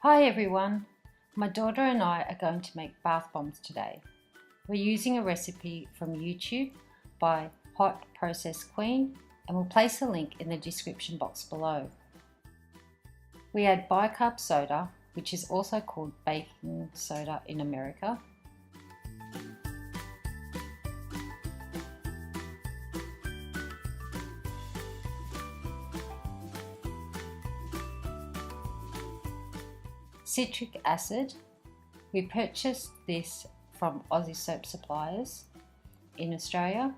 Hi everyone, my daughter and I are going to make bath bombs today. We're using a recipe from YouTube by Hot Process Queen and we'll place a link in the description box below. We add bicarb soda, which is also called baking soda in America, citric acid. We purchased this from Aussie soap suppliers in Australia,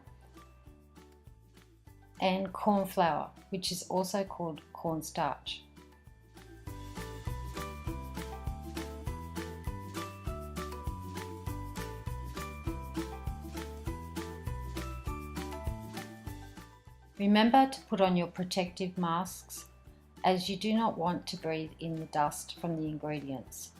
and corn flour, which is also called cornstarch. Remember to put on your protective masks, as you do not want to breathe in the dust from the ingredients.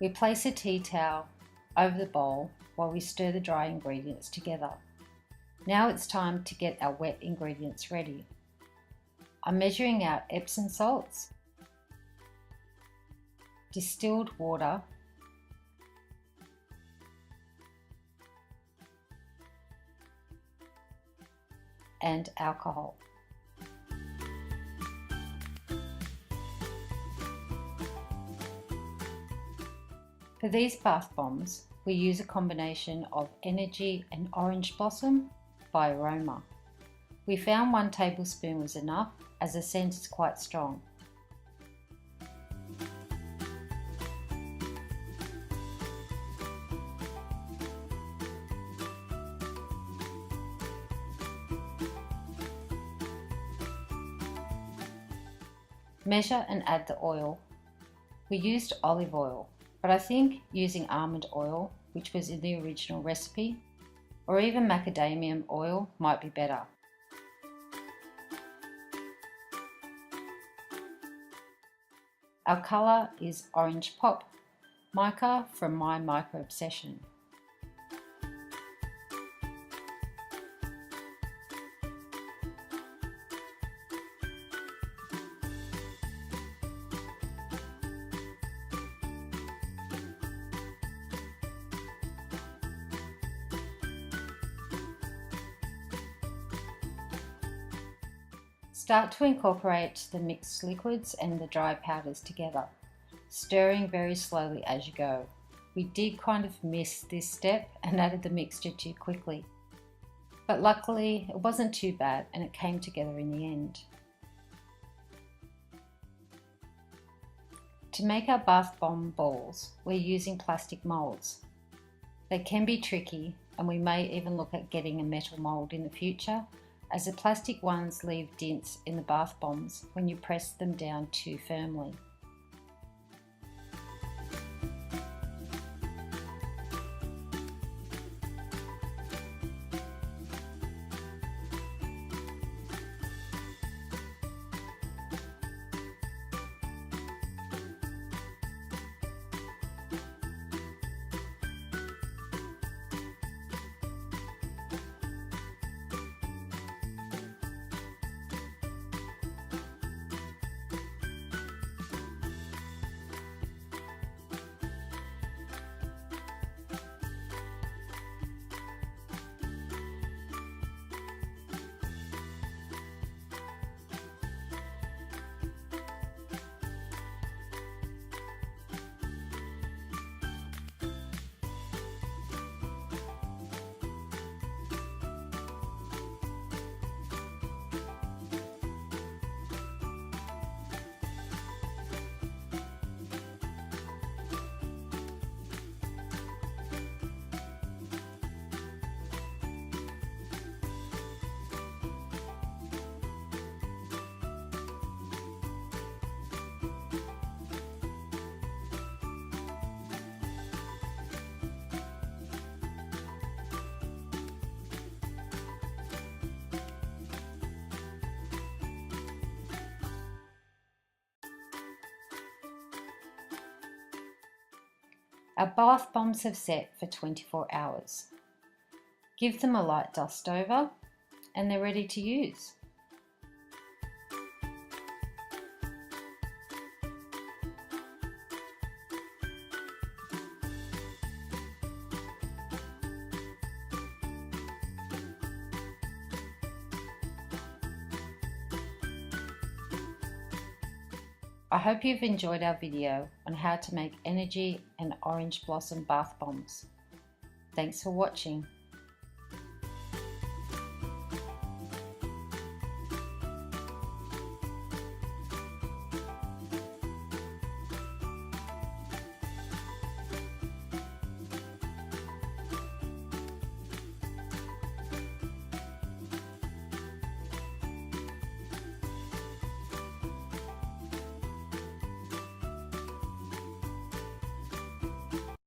We place a tea towel over the bowl while we stir the dry ingredients together. Now it's time to get our wet ingredients ready. I'm measuring out Epsom salts, distilled water, and alcohol. For these bath bombs, we use a combination of Energy and Orange Blossom by Eroma. We found 1 tablespoon was enough, as the scent is quite strong. Measure and add the oil. We used olive oil, but I think using almond oil, which was in the original recipe, or even macadamia oil might be better. Our colour is Orange Pop, Mica from My Mica Obsession. Start to incorporate the mixed liquids and the dry powders together, stirring very slowly as you go. We did kind of miss this step and added the mixture too quickly, but luckily it wasn't too bad and it came together in the end. To make our bath bomb balls, we're using plastic molds. They can be tricky, and we may even look at getting a metal mold in the future, as the plastic ones leave dents in the bath bombs when you press them down too firmly. Our bath bombs have set for 24 hours. Give them a light dust over and they're ready to use. I hope you've enjoyed our video on how to make energy and orange blossom bath bombs. Thanks for watching.